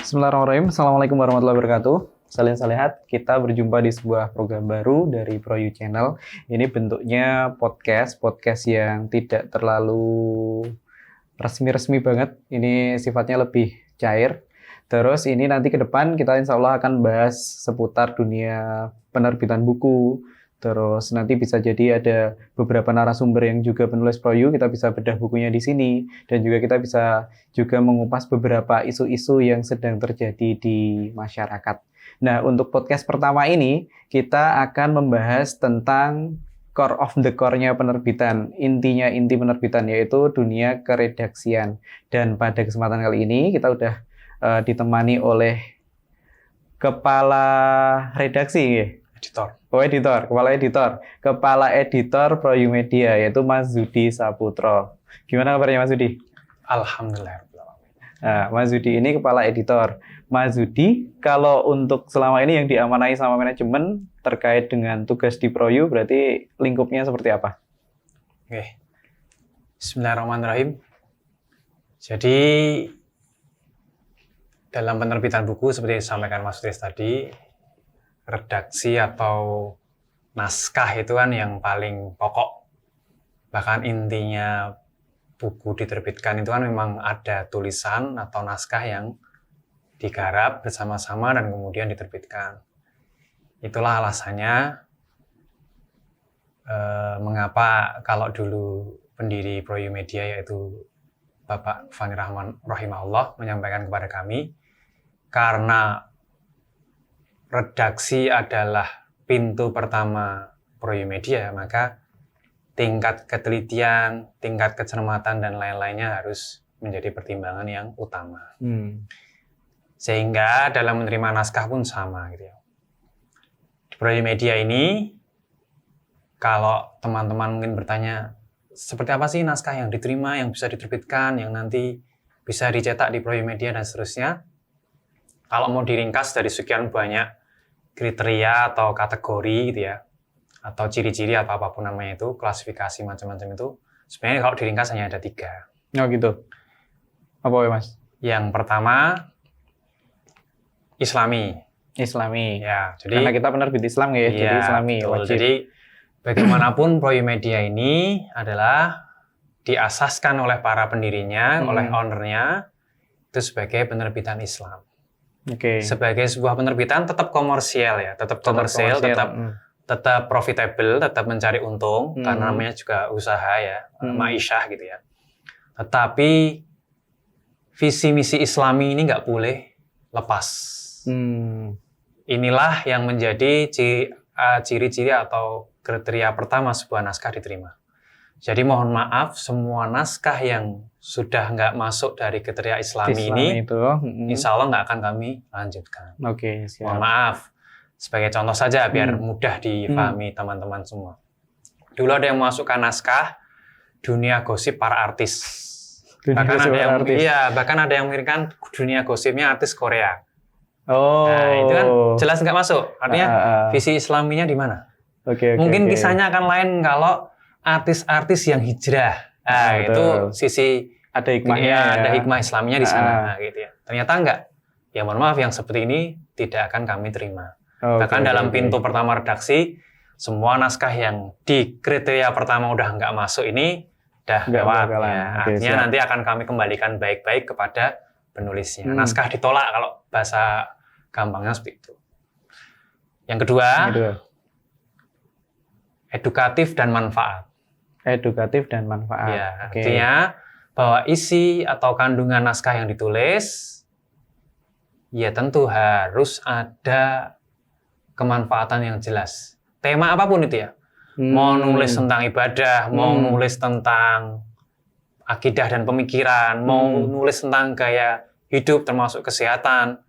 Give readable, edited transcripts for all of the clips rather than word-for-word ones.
Bismillahirrahmanirrahim. Assalamualaikum warahmatullahi wabarakatuh. Salam salihat, kita berjumpa di sebuah program baru dari ProU Channel. Ini bentuknya podcast yang tidak terlalu resmi-resmi banget. Ini sifatnya lebih cair. Terus ini nanti ke depan kita insya Allah akan bahas seputar dunia penerbitan buku. Terus nanti bisa jadi ada beberapa narasumber yang juga penulis ProU, kita bisa bedah bukunya di sini. Dan juga kita bisa juga mengupas beberapa isu-isu yang sedang terjadi di masyarakat. Nah, untuk podcast pertama ini, kita akan membahas tentang core of the core-nya penerbitan. Inti penerbitan, yaitu dunia keredaksian. Dan pada kesempatan kali ini, kita udah ditemani oleh kepala redaksi, kepala editor ProU Media, yaitu Mas Zudi Saputro. Gimana kabarnya Mas Zudi? Alhamdulillah. Nah, Mas Zudi ini kepala editor. Mas Zudi, kalau untuk selama ini yang diamanai sama manajemen terkait dengan tugas di ProU, berarti lingkupnya seperti apa? Oke. Bismillahirrahmanirrahim. Jadi dalam penerbitan buku seperti yang disampaikan Mas Zudi tadi, redaksi atau naskah itu kan yang paling pokok. Bahkan intinya buku diterbitkan itu kan memang ada tulisan atau naskah yang digarap bersama-sama dan kemudian diterbitkan. Itulah alasannya mengapa kalau dulu pendiri ProU Media yaitu Bapak Fani Rahman rahimahullah menyampaikan kepada kami, karena redaksi adalah pintu pertama ProU Media, maka tingkat ketelitian, tingkat kecermatan, dan lain-lainnya harus menjadi pertimbangan yang utama. Sehingga dalam menerima naskah pun sama. Gitu ya. Di ProU Media ini, kalau teman-teman mungkin bertanya, seperti apa sih naskah yang diterima, yang bisa diterbitkan, yang nanti bisa dicetak di ProU Media, dan seterusnya. Kalau mau diringkas dari sekian banyak kriteria atau kategori gitu ya, atau ciri-ciri atau apapun namanya itu, klasifikasi macam-macam itu, sebenarnya kalau diringkas hanya ada 3. Oh gitu. Apa ya Mas? Yang pertama, Islami. Ya, jadi karena kita penerbit Islam ya, jadi Islami betul. wajib. Jadi bagaimanapun ProU Media ini adalah diasaskan oleh para pendirinya, oleh ownernya, itu sebagai penerbitan Islam. Sebagai sebuah penerbitan tetap komersial ya, tetap tetap profitable, tetap mencari untung, karena namanya juga usaha ya, ma'isyah gitu ya. Tetapi visi misi Islami ini nggak boleh lepas. Inilah yang menjadi ciri-ciri atau kriteria pertama sebuah naskah diterima. Jadi mohon maaf, semua naskah yang sudah nggak masuk dari kriteria Islami ini, insya Allah nggak akan kami lanjutkan. Siap. Mohon maaf. Sebagai contoh saja, biar mudah difahami teman-teman semua. Dulu ada yang memasukkan naskah dunia gosip para artis. Bahkan ada yang mengirimkan dunia gosipnya artis Korea. Nah, itu kan jelas nggak masuk. Artinya visi Islaminya di mana? Mungkin kisahnya akan lain kalau artis-artis yang hijrah. Nah, itu sisi ada hikmahnya, ada hikmah Islaminya di sana. Gitu ya. Ternyata enggak. Ya mohon maaf, yang seperti ini tidak akan kami terima. Bahkan dalam pintu pertama redaksi, semua naskah yang di kriteria pertama udah nggak masuk ini, udah lewat. Ya. Artinya nanti akan kami kembalikan baik-baik kepada penulisnya. Naskah ditolak kalau bahasa gampangnya seperti itu. Yang kedua, edukatif dan manfaat. Ya, artinya bahwa isi atau kandungan naskah yang ditulis, ya tentu harus ada kemanfaatan yang jelas. Tema apapun itu ya. Mau nulis tentang ibadah, mau nulis tentang akidah dan pemikiran, mau nulis tentang gaya hidup termasuk kesehatan,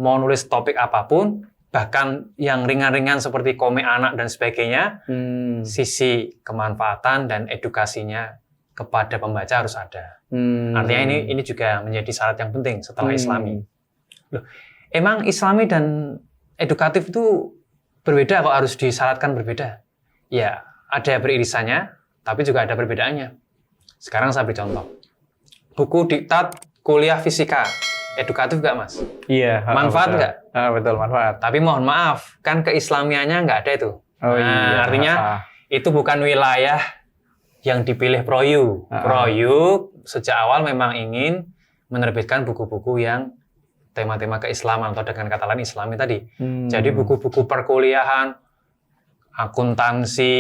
mau nulis topik apapun, bahkan yang ringan-ringan seperti komik anak dan sebagainya, sisi kemanfaatan dan edukasinya kepada pembaca harus ada. Artinya ini juga menjadi syarat yang penting setelah Islami. Loh, emang Islami dan edukatif itu berbeda kok, harus disyaratkan berbeda? Ya, ada beririsannya, tapi juga ada perbedaannya. Sekarang saya beri contoh. Buku diktat kuliah fisika. edukatif nggak Mas? Iya. Manfaat betul. nggak? Betul, manfaat. Tapi mohon maaf, kan keislamiannya nggak ada itu. Oh iya. Artinya itu bukan wilayah yang dipilih Proyu. Proyu sejak awal memang ingin menerbitkan buku-buku yang tema-tema keislaman atau dengan kata lain Islami tadi. Jadi buku-buku perkuliahan, akuntansi,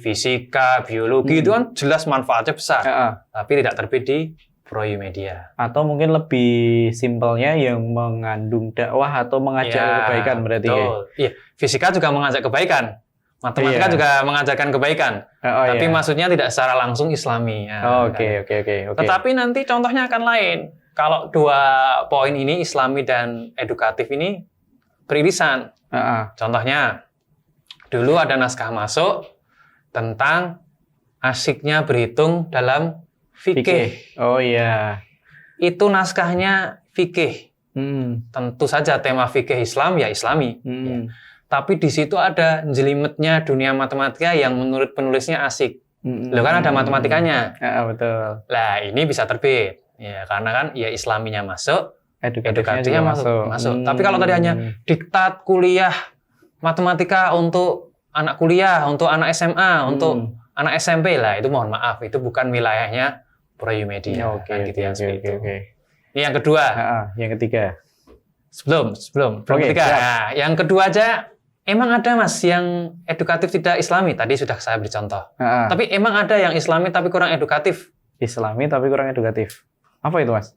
fisika, biologi itu kan jelas manfaatnya besar. Tapi tidak terbit di Proyu Media. Atau mungkin lebih simpelnya yang mengandung dakwah atau mengajak kebaikan berarti. Betul. Iya, fisika juga mengajak kebaikan. Matematika juga mengajarkan kebaikan. Tapi maksudnya tidak secara langsung Islami. Oke. Tetapi nanti contohnya akan lain. Kalau 2 poin ini Islami dan edukatif ini beririsan. Contohnya dulu ada naskah masuk tentang asyiknya berhitung dalam fikih. Oh iya. Itu naskahnya fikih. Tentu saja tema fikih Islam ya Islami. Ya. Tapi di situ ada jelimetnya dunia matematika yang menurut penulisnya asik. Loh kan ada matematikanya. Betul. Lah ini bisa terbit. Ya karena kan ya Islaminya masuk, edukatifnya masuk. Tapi kalau tadi hanya diktat kuliah matematika untuk anak kuliah, untuk anak SMA, untuk anak SMP lah, itu mohon maaf, itu bukan wilayahnya Proyu Media. Oke. Ini yang kedua. Yang ketiga. Sebelum ketiga. Nah, yang kedua aja, emang ada Mas yang edukatif tidak Islami? Tadi sudah saya beri contoh. Tapi emang ada yang Islami tapi kurang edukatif? Islami tapi kurang edukatif. Apa itu Mas?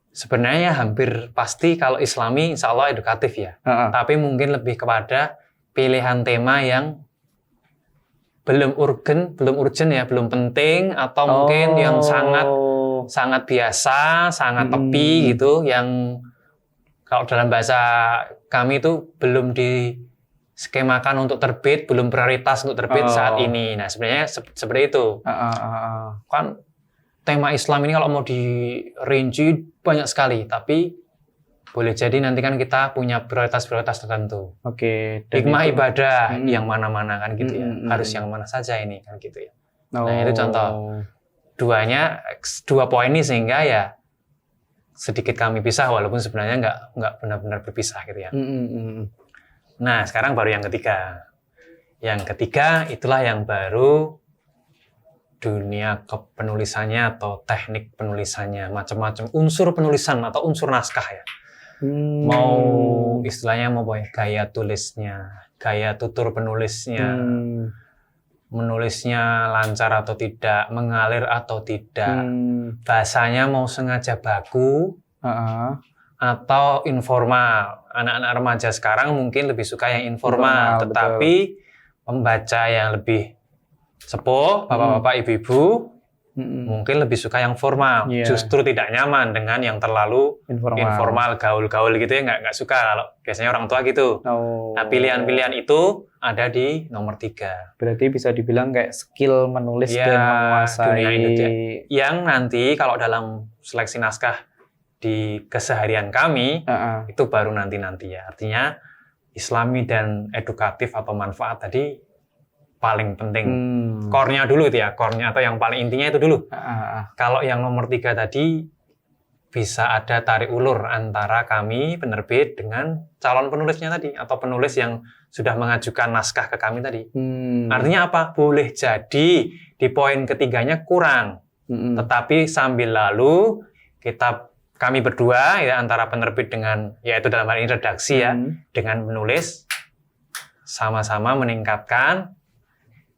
Sebenarnya hampir pasti kalau Islami insya Allah edukatif ya. Tapi mungkin lebih kepada pilihan tema yang belum urgent ya, belum penting, atau mungkin yang sangat biasa, sangat tepi gitu, yang kalau dalam bahasa kami itu belum diskemakan untuk terbit, belum prioritas untuk terbit saat ini. Nah sebenarnya seperti itu. Kan tema Islam ini kalau mau dirinci banyak sekali, tapi boleh jadi nanti kan kita punya prioritas-prioritas tertentu. Hikmah ibadah yang mana-mana kan gitu ya. Harus yang mana saja ini kan gitu ya. Nah itu contoh. 2 poin ini sehingga ya sedikit kami pisah walaupun sebenarnya nggak benar-benar berpisah gitu ya. Nah sekarang baru yang ketiga. Yang ketiga itulah yang baru dunia kepenulisannya atau teknik penulisannya, macam-macam unsur penulisan atau unsur naskah ya. Mau istilahnya mau gaya tulisnya, gaya tutur penulisnya, menulisnya lancar atau tidak, mengalir atau tidak, bahasanya mau sengaja baku atau informal. Anak-anak remaja sekarang mungkin lebih suka yang informal, tetapi pembaca yang lebih sepuh, bapak-bapak, ibu-ibu mungkin lebih suka yang formal, justru tidak nyaman dengan yang terlalu informal, gaul-gaul gitu ya, nggak suka kalau biasanya orang tua gitu. Nah pilihan-pilihan itu ada di nomor 3. Berarti bisa dibilang kayak skill menulis dan menguasai yang nanti kalau dalam seleksi naskah di keseharian kami itu baru nanti ya. Artinya Islami dan edukatif atau manfaat tadi paling penting. Core-nya dulu itu ya, core-nya atau yang paling intinya itu dulu. Kalau yang nomor 3 tadi bisa ada tarik ulur antara kami penerbit dengan calon penulisnya tadi atau penulis yang sudah mengajukan naskah ke kami tadi. Artinya apa? Boleh jadi di poin ketiganya kurang. Tetapi sambil lalu kami berdua ya antara penerbit dengan yaitu dalam hal ini redaksi ya dengan menulis sama-sama meningkatkan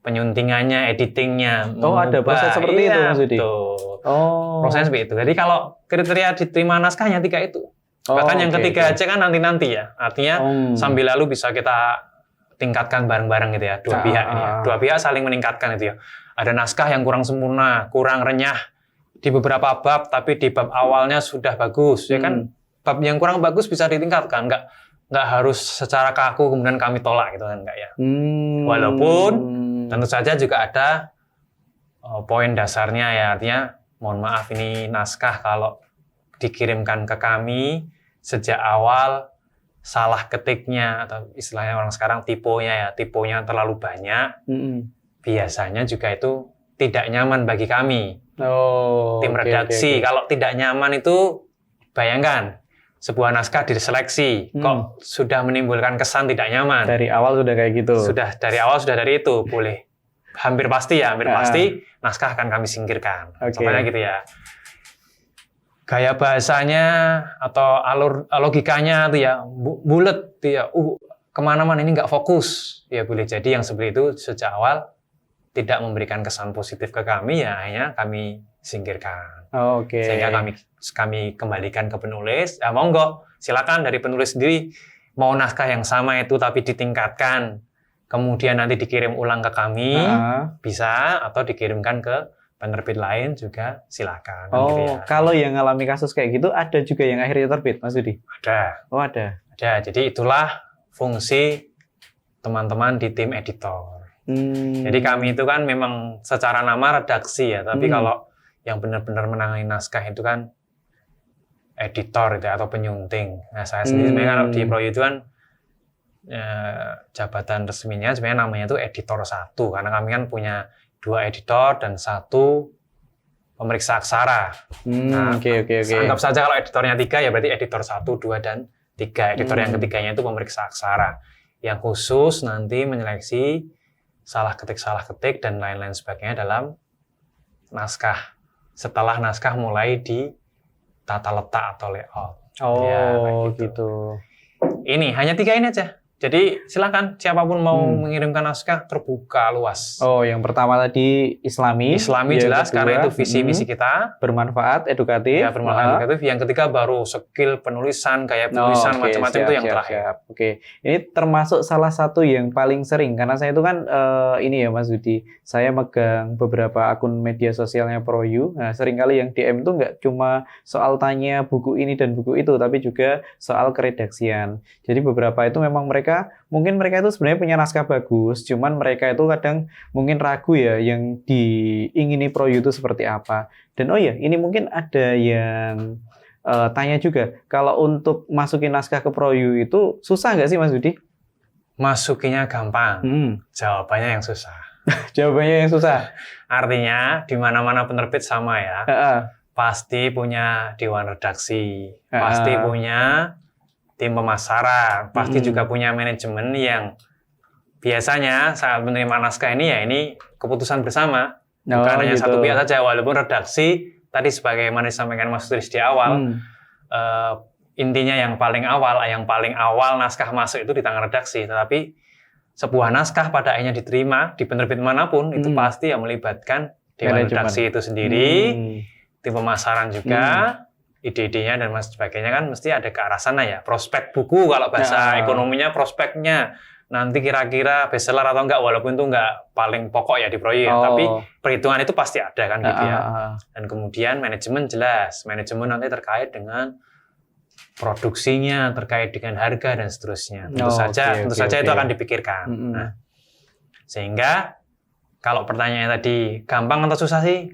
penyuntingannya, editingnya. Ada proses seperti itu Mas Yudi? Proses seperti itu. Jadi kalau kriteria diterima naskahnya 3 itu. Bahkan yang ketiga aja kan nanti ya. Artinya sambil lalu bisa kita tingkatkan bareng-bareng gitu ya. Dua pihak ini ya. Dua pihak saling meningkatkan itu ya. Ada naskah yang kurang sempurna, kurang renyah di beberapa bab, tapi di bab awalnya sudah bagus. Ya kan bab yang kurang bagus bisa ditingkatkan. Nggak harus secara kaku kemudian kami tolak gitu kan, enggak ya. Walaupun tentu saja juga ada poin dasarnya ya, artinya mohon maaf ini naskah kalau dikirimkan ke kami sejak awal salah ketiknya atau istilahnya orang sekarang tipenya terlalu banyak, biasanya juga itu tidak nyaman bagi kami. Tim redaksi kalau tidak nyaman itu bayangkan sebuah naskah diseleksi, kok sudah menimbulkan kesan tidak nyaman. Dari awal sudah kayak gitu. Dari awal sudah dari itu, boleh. Hampir pasti naskah akan kami singkirkan. Contohnya gitu ya. Gaya bahasanya atau logikanya tuh ya bulet tuh ya, kemana-mana ini nggak fokus. Ya boleh jadi yang seperti itu sejak awal tidak memberikan kesan positif ke kami, ya akhirnya kami singkirkan. Sehingga kami kembalikan ke penulis. Ya monggo, silakan dari penulis sendiri mau naskah yang sama itu tapi ditingkatkan, kemudian nanti dikirim ulang ke kami, bisa, atau dikirimkan ke penerbit lain juga silakan. Gitu ya. Kalau yang ngalami kasus kayak gitu ada juga yang akhirnya terbit, Mas Yudi? Ada. Ada. Jadi itulah fungsi teman-teman di tim editor. Jadi kami itu kan memang secara nama redaksi ya, tapi kalau yang benar-benar menangani naskah itu kan editor itu atau penyunting. Nah saya sendiri sebenarnya kalau di Proyu itu kan jabatan resminya sebenarnya namanya itu editor 1, karena kami kan punya 2 editor dan 1 pemeriksa aksara. Anggap saja kalau editornya 3 ya berarti editor 1, 2, dan 3. Editor yang ketiganya itu pemeriksa aksara yang khusus nanti menyeleksi salah ketik dan lain-lain sebagainya dalam naskah setelah naskah mulai ditata letak atau layout. Gitu. Ini hanya 3 ini aja. Jadi silakan siapapun mau mengirimkan naskah, terbuka luas. Yang pertama tadi Islami jelas, karena itu visi misi kita. Bermanfaat, edukatif. Ya, bermanfaat, edukatif. Yang ketiga baru skill penulisan, gaya penulisan, macam-macam itu yang terakhir. Ini termasuk salah satu yang paling sering, karena saya itu kan ini ya Mas Yudi, saya megang beberapa akun media sosialnya Proyu. Nah, seringkali yang DM itu nggak cuma soal tanya buku ini dan buku itu, tapi juga soal keredaksian. Jadi beberapa itu memang mungkin mereka itu sebenarnya punya naskah bagus, cuman mereka itu kadang mungkin ragu ya yang diingini Proyu itu seperti apa. Dan ini mungkin ada yang tanya juga, kalau untuk masukin naskah ke Proyu itu susah nggak sih Mas Yudi? Masukinnya gampang, jawabannya yang susah. Jawabannya yang susah? Artinya di mana-mana penerbit sama ya, pasti punya dewan redaksi, pasti punya tim pemasaran, pasti juga punya manajemen yang biasanya saat menerima naskah ini ya ini keputusan bersama, bukan hanya satu pihak saja. Walaupun redaksi tadi sebagaimana disampaikan Mas Turis di awal, intinya yang paling awal naskah masuk itu di tangan redaksi, tetapi sebuah naskah pada akhirnya diterima di penerbit manapun itu pasti yang melibatkan dewan redaksi itu sendiri, tim pemasaran juga. Ide-idenya dan sebagainya kan mesti ada ke arah sana ya. Prospek buku kalau bahasa ekonominya prospeknya. Nanti kira-kira bestseller atau enggak, walaupun itu enggak paling pokok ya di proyek. Tapi perhitungan itu pasti ada kan gitu ya. Dan kemudian manajemen jelas. Manajemen nanti terkait dengan produksinya, terkait dengan harga dan seterusnya. Tentu saja itu akan dipikirkan. Nah, sehingga kalau pertanyaannya tadi gampang atau susah sih?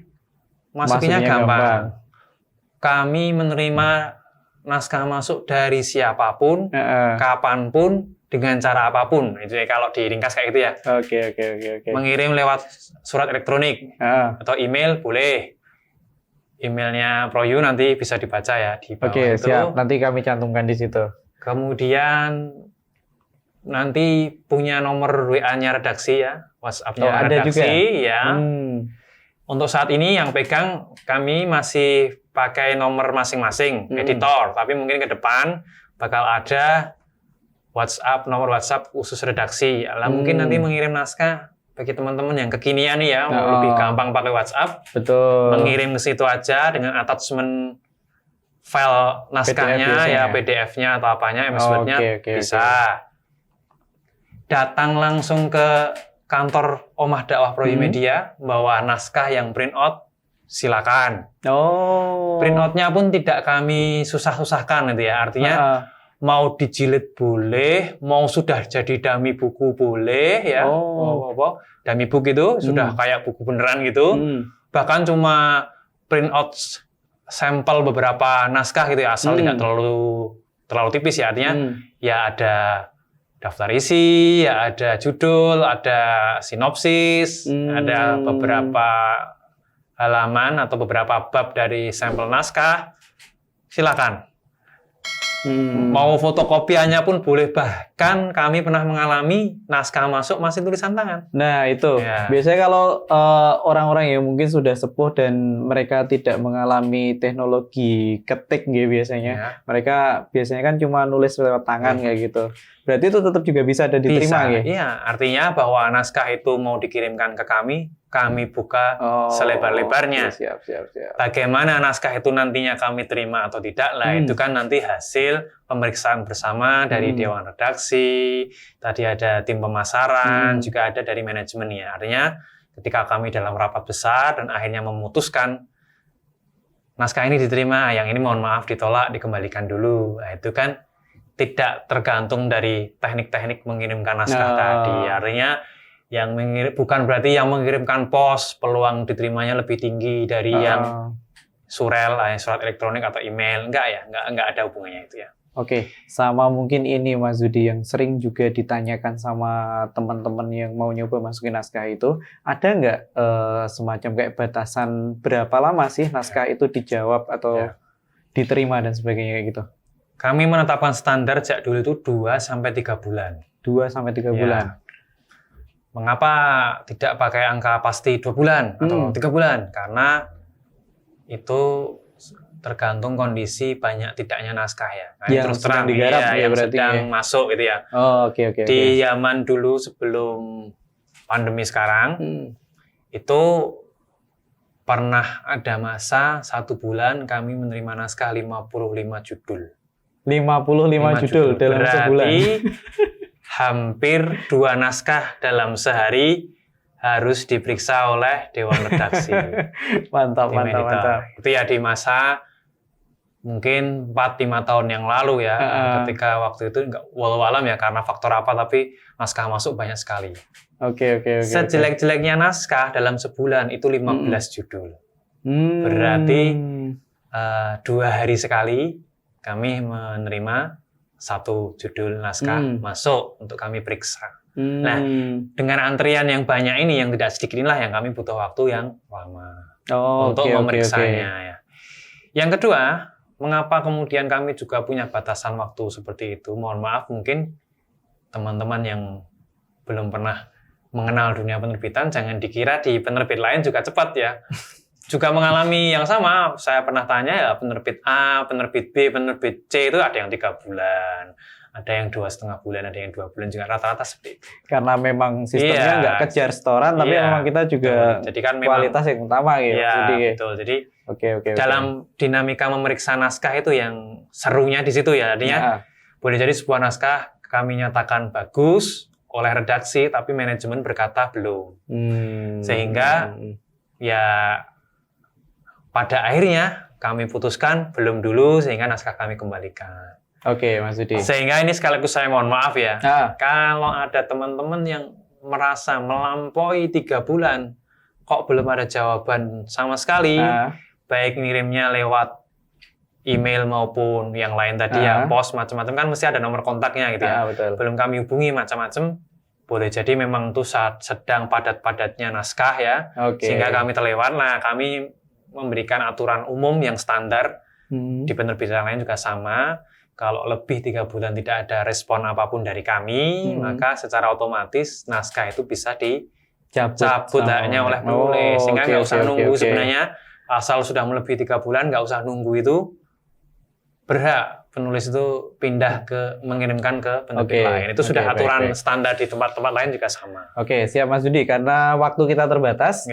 Masukinnya gampang. Kami menerima naskah masuk dari siapapun, kapanpun, dengan cara apapun. Itu ya, kalau diringkas kayak gitu ya. Oke. Mengirim lewat surat elektronik atau email boleh. Emailnya Proyu nanti bisa dibaca ya di bawah itu. Siap. Nanti kami cantumkan di situ. Kemudian nanti punya nomor WA-nya redaksi ya, WhatsApp-nya redaksi juga. Ya. Untuk saat ini yang pegang kami masih pakai nomor masing-masing editor, tapi mungkin ke depan bakal ada nomor WhatsApp khusus redaksi. Mungkin nanti mengirim naskah bagi teman-teman yang kekinian nih ya, mau lebih gampang pakai WhatsApp. Betul. Mengirim ke situ aja dengan attachment file naskahnya PDF-nya atau apanya, MS Word-nya bisa. Datang langsung ke kantor Omah Dakwah Proyu Media, bawa naskah yang print out, silakan. Print out-nya pun tidak kami susah-susahkan gitu ya. Artinya mau dijilid boleh, mau sudah jadi dummy buku boleh ya. Dummy book itu sudah kayak buku beneran gitu. Bahkan cuma print out sampel beberapa naskah gitu ya, asal tidak terlalu tipis ya. Artinya ya ada daftar isi, ya ada judul, ada sinopsis, ada beberapa halaman atau beberapa bab dari sampel naskah. Silakan. Mau fotokopiannya pun boleh, bahkan kami pernah mengalami naskah masuk masih tulisan tangan. Nah itu Ya. biasanya kalau orang-orang yang mungkin sudah sepuh dan mereka tidak mengalami teknologi ketik gitu biasanya, Ya. mereka biasanya kan cuma nulis lewat tangan kayak gitu. Berarti itu tetap juga bisa ada diterima Bisa, gitu. iya. Artinya bahwa naskah itu mau dikirimkan ke kami buka selebar-lebarnya. Siap. Bagaimana naskah itu nantinya kami terima atau tidak lah, itu kan nanti hasil pemeriksaan bersama dari Dewan Redaksi, tadi ada tim pemasaran, juga ada dari manajemennya. Artinya ketika kami dalam rapat besar dan akhirnya memutuskan naskah ini diterima, yang ini mohon maaf ditolak, dikembalikan dulu. Nah, itu kan tidak tergantung dari teknik-teknik mengirimkan naskah tadi. Artinya yang bukan berarti yang mengirimkan pos peluang diterimanya lebih tinggi dari yang surel, surat elektronik atau email. Enggak ya, enggak ada hubungannya itu ya. Oke, sama mungkin ini Mas Zudi yang sering juga ditanyakan sama teman-teman yang mau nyoba masukin naskah itu, ada nggak semacam kayak batasan berapa lama sih naskah itu dijawab atau diterima dan sebagainya kayak gitu? Kami menetapkan standar sejak dulu itu 2-3 bulan. 2-3 bulan. Mengapa tidak pakai angka pasti 2 bulan atau 3 bulan? Karena itu tergantung kondisi banyak tidaknya naskah ya. Nah, yang terus terang digarap yang sedang masuk gitu ya. Oke. Di zaman dulu sebelum pandemi sekarang, itu pernah ada masa 1 bulan kami menerima naskah 55 judul. 55 judul dalam sebulan. Berarti hampir 2 naskah dalam sehari harus diperiksa oleh Dewan Redaksi. Mantap. Itu ya di masa mungkin 4-5 tahun yang lalu ya, ketika waktu itu walau alam ya karena faktor apa, tapi naskah masuk banyak sekali. Oke. Sejelek-jeleknya naskah dalam sebulan itu 15 judul. Berarti 2 hari sekali kami menerima 1 judul naskah masuk untuk kami periksa. Nah, dengan antrian yang banyak ini, yang tidak sedikit inilah yang kami butuh waktu yang lama untuk memeriksanya. Ya. Yang kedua, mengapa kemudian kami juga punya batasan waktu seperti itu? Mohon maaf, mungkin teman-teman yang belum pernah mengenal dunia penerbitan, jangan dikira di penerbit lain juga cepat ya. Juga mengalami yang sama, saya pernah tanya ya, penerbit A, penerbit B, penerbit C itu ada yang 3 bulan, ada yang 2,5 bulan, ada yang 2 bulan, juga rata-rata seperti itu. Karena memang sistemnya nggak kejar setoran, tapi memang kita juga jadi kan kualitas yang utama gitu. Iya, betul. Jadi dalam dinamika memeriksa naskah itu yang serunya di situ ya, artinya boleh jadi sebuah naskah kami nyatakan bagus oleh redaksi, tapi manajemen berkata belum. Sehingga ya pada akhirnya kami putuskan belum dulu, sehingga naskah kami kembalikan. Oke, Mas Zudi. Sehingga ini sekaligus saya mohon maaf ya, kalau ada teman-teman yang merasa melampaui 3 bulan, kok belum ada jawaban sama sekali, baik ngirimnya lewat email maupun yang lain tadi ya, pos macam-macam kan mesti ada nomor kontaknya gitu ya. Betul. Belum kami hubungi macam-macam, boleh jadi memang itu saat sedang padat-padatnya naskah ya, sehingga kami terlewat. Nah, kami memberikan aturan umum yang standar di penerbitan lain juga sama. Kalau lebih 3 bulan tidak ada respon apapun dari kami, maka secara otomatis naskah itu bisa dicabut haknya oleh penulis. Sehingga nggak usah nunggu sebenarnya, asal sudah melebihi 3 bulan nggak usah nunggu itu, berhak penulis itu pindah ke mengirimkan ke penerbit lain. Itu sudah aturan standar di tempat-tempat lain juga sama. Oke, siap Mas Zudi. Karena waktu kita terbatas,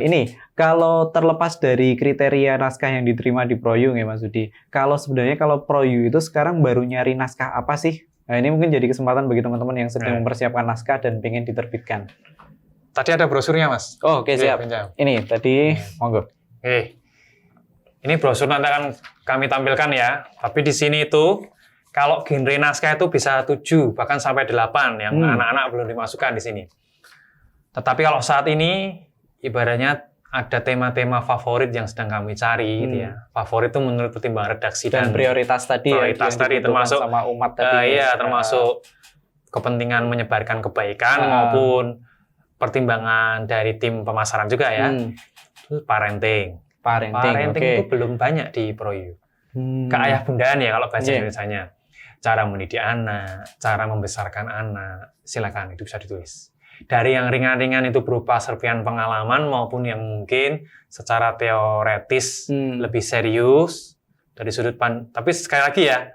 ini kalau terlepas dari kriteria naskah yang diterima di Proyu ya Mas Zudi, kalau sebenarnya kalau Proyu itu sekarang baru nyari naskah apa sih? Nah, ini mungkin jadi kesempatan bagi teman-teman yang sedang mempersiapkan naskah dan pengen diterbitkan. Tadi ada brosurnya, Mas. Oke, siap. Ini tadi, monggo. Ini brosur nanti akan kami tampilkan ya. Tapi di sini itu, kalau genre naskah itu bisa 7, bahkan sampai 8 yang anak-anak belum dimasukkan di sini. Tetapi kalau saat ini, ibaratnya ada tema-tema favorit yang sedang kami cari gitu ya. Favorit itu menurut pertimbangan redaksi dan prioritas tadi prioritas tadi termasuk sama umat tadi. Termasuk kepentingan menyebarkan kebaikan maupun pertimbangan dari tim pemasaran juga ya. Itu parenting itu itu belum banyak di Proyu. ke ayah bundaan ya kalau bahasa Iya. Indonesianya. Cara mendidik anak, cara membesarkan anak, silakan itu bisa ditulis. Dari yang ringan-ringan itu berupa serpihan pengalaman maupun yang mungkin secara teoretis lebih serius dari sudut tapi sekali lagi ya,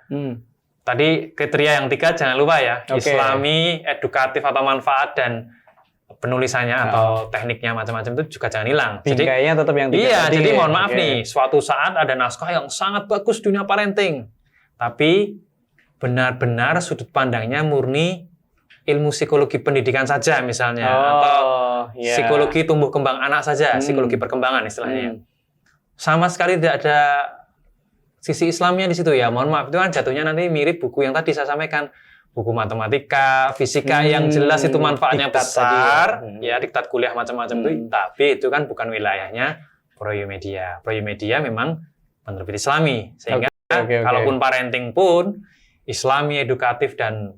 tadi kriteria yang 3 jangan lupa ya, Islami, edukatif atau manfaat dan penulisannya atau tekniknya macam-macam itu juga jangan hilang. Bingkainya tetap yang 3 iya, tadi. jadi mohon maaf nih, suatu saat ada naskah yang sangat bagus dunia parenting, tapi benar-benar sudut pandangnya murni ilmu psikologi pendidikan saja misalnya, atau psikologi tumbuh kembang anak saja, psikologi perkembangan istilahnya. Sama sekali tidak ada sisi Islamnya di situ ya. Mohon maaf, itu kan jatuhnya nanti mirip buku yang tadi saya sampaikan, buku matematika, fisika yang jelas itu manfaatnya besar, ya diktat kuliah macam-macam itu, tapi itu kan bukan wilayahnya Proyomedia. Proyomedia memang penerbit Islami, sehingga kalaupun parenting pun Islami, edukatif, dan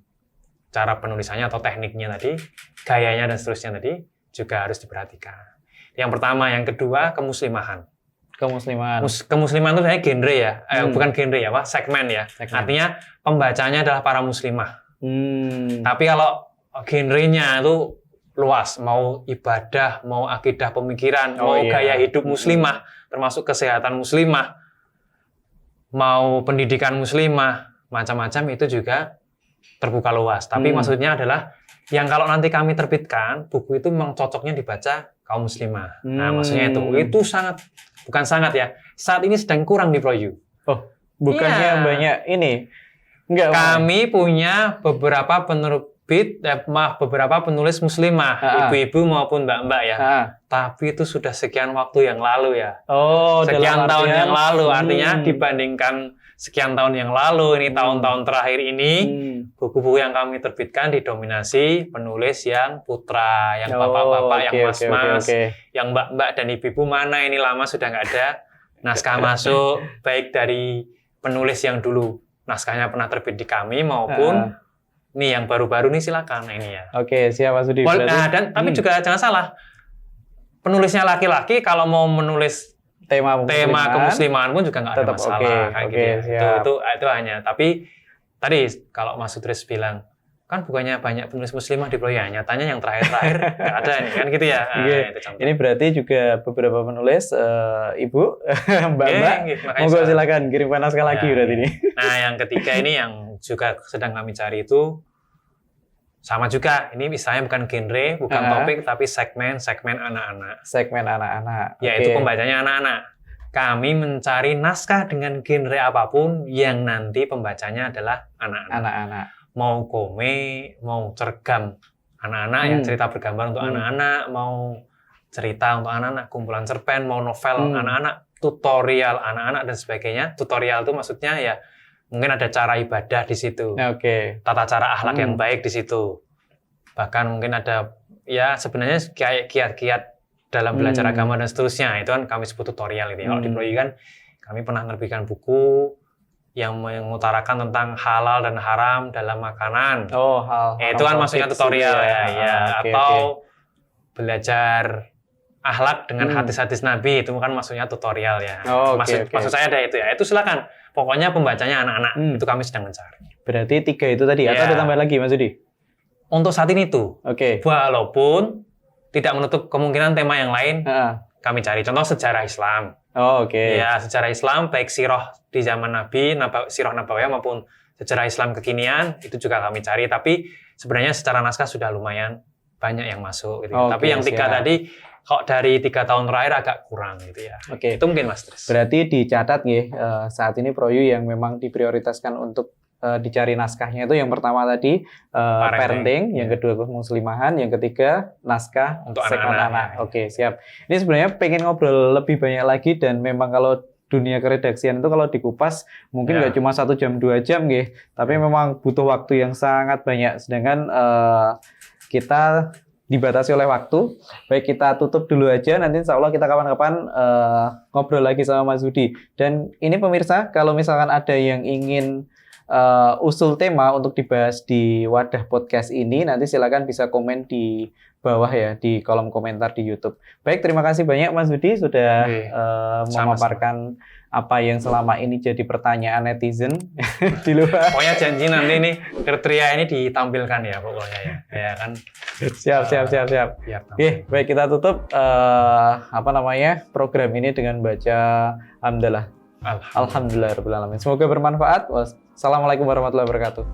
cara penulisannya atau tekniknya tadi, gayanya dan seterusnya tadi juga harus diperhatikan. Yang pertama, yang kedua, kemuslimahan. Kemuslimahan itu sebenarnya genre ya, bukan genre ya, segmen ya. Artinya pembacanya adalah para muslimah. Tapi kalau genrenya itu luas, mau ibadah, mau akidah pemikiran, mau gaya hidup muslimah, termasuk kesehatan muslimah, mau pendidikan muslimah, macam-macam itu juga terbuka luas. Tapi maksudnya adalah yang kalau nanti kami terbitkan, buku itu memang cocoknya dibaca kaum muslimah. Nah, maksudnya itu sangat, bukan sangat ya, saat ini sedang kurang di Proyu. Oh, bukannya banyak ini? Enggak. Kami punya beberapa beberapa penulis muslimah, ibu-ibu maupun mbak-mbak ya. Tapi itu sudah sekian waktu yang lalu ya. Sekian tahun yang lalu, artinya dibandingkan sekian tahun yang lalu, ini tahun-tahun terakhir ini, buku-buku yang kami terbitkan didominasi penulis yang putra, yang bapak-bapak, yang mas-mas, yang mbak-mbak dan ibu-ibu. Mana ini lama sudah nggak ada naskah masuk, baik dari penulis yang dulu naskahnya pernah terbit di kami maupun nih yang baru-baru nih silakan ini ya. Siap Mas Budi. Dan tapi juga jangan salah, penulisnya laki-laki kalau mau menulis tema kemuslimahan pun juga nggak ada masalah kayak gitu ya. Itu hanya. Tapi tadi kalau Mas Sutris bilang kan bukannya banyak penulis muslimah di Proya, nyatanya yang terakhir-terakhir nggak ada nih kan gitu ya. Ini berarti juga beberapa penulis ibu, mbak-mbak, monggo silakan kirimkan naskah lagi berarti ini. Nah, yang ketiga ini yang juga sedang kami cari itu sama juga, ini misalnya bukan genre, bukan topik, tapi segmen anak-anak. Segmen anak-anak. Yaitu pembacanya anak-anak. Kami mencari naskah dengan genre apapun yang nanti pembacanya adalah anak-anak. Mau komik, mau cergam anak-anak, yang cerita bergambar untuk anak-anak, mau cerita untuk anak-anak, kumpulan cerpen, mau novel anak-anak, tutorial anak-anak, dan sebagainya. Tutorial itu maksudnya ya mungkin ada cara ibadah di situ, tata cara akhlak yang baik di situ. Bahkan mungkin ada ya sebenarnya kayak kiat-kiat dalam belajar agama dan seterusnya. Itu kan kami sebut tutorial itu. Kalau di Proyu kan kami pernah menerbitkan buku yang mengutarakan tentang halal dan haram dalam makanan. Itu kan maksudnya tutorial atau belajar akhlak dengan hadis-hadis Nabi, itu kan maksudnya tutorial ya. Maksud saya ada itu ya. Itu silakan. Pokoknya pembacanya anak-anak, itu kami sedang mencari. Berarti 3 itu tadi, atau ada tambahan lagi Mas Budi? Untuk saat ini tuh. Walaupun tidak menutup kemungkinan tema yang lain, kami cari. Contoh sejarah Islam. Ya, sejarah Islam, baik sirah di zaman Nabi, sirah Nabawiyah maupun sejarah Islam kekinian, itu juga kami cari. Tapi sebenarnya secara naskah sudah lumayan banyak yang masuk. Gitu. Tapi yang 3 tadi, kok dari 3 tahun terakhir agak kurang gitu ya. Itu mungkin Mas Tris. Berarti dicatat saat ini Proyu yang memang diprioritaskan untuk dicari naskahnya itu yang pertama tadi parenting, yang kedua kemuslimahan, yang ketiga naskah untuk segmen anak-anak. Siap. Ini sebenarnya pengen ngobrol lebih banyak lagi, dan memang kalau dunia keredaksian itu kalau dikupas mungkin nggak cuma 1 jam 2 jam tapi memang butuh waktu yang sangat banyak. Sedangkan kita dibatasi oleh waktu. Baik, kita tutup dulu aja. Nanti insya Allah kita kapan-kapan ngobrol lagi sama Mas Budi. Dan ini pemirsa, kalau misalkan ada yang ingin usul tema untuk dibahas di wadah podcast ini, nanti silakan bisa komen di bawah ya di kolom komentar di YouTube. Baik, terima kasih banyak Mas Budi sudah memaparkan apa yang selama ini jadi pertanyaan netizen di luar. Pokoknya janji nanti nih kriteria ini ditampilkan ya pokoknya ya. Ya kan. Siap. Oke, baik kita tutup program ini dengan baca hamdalah. Alhamdulillah rabbil alamin. Semoga bermanfaat. Wassalamualaikum warahmatullahi wabarakatuh.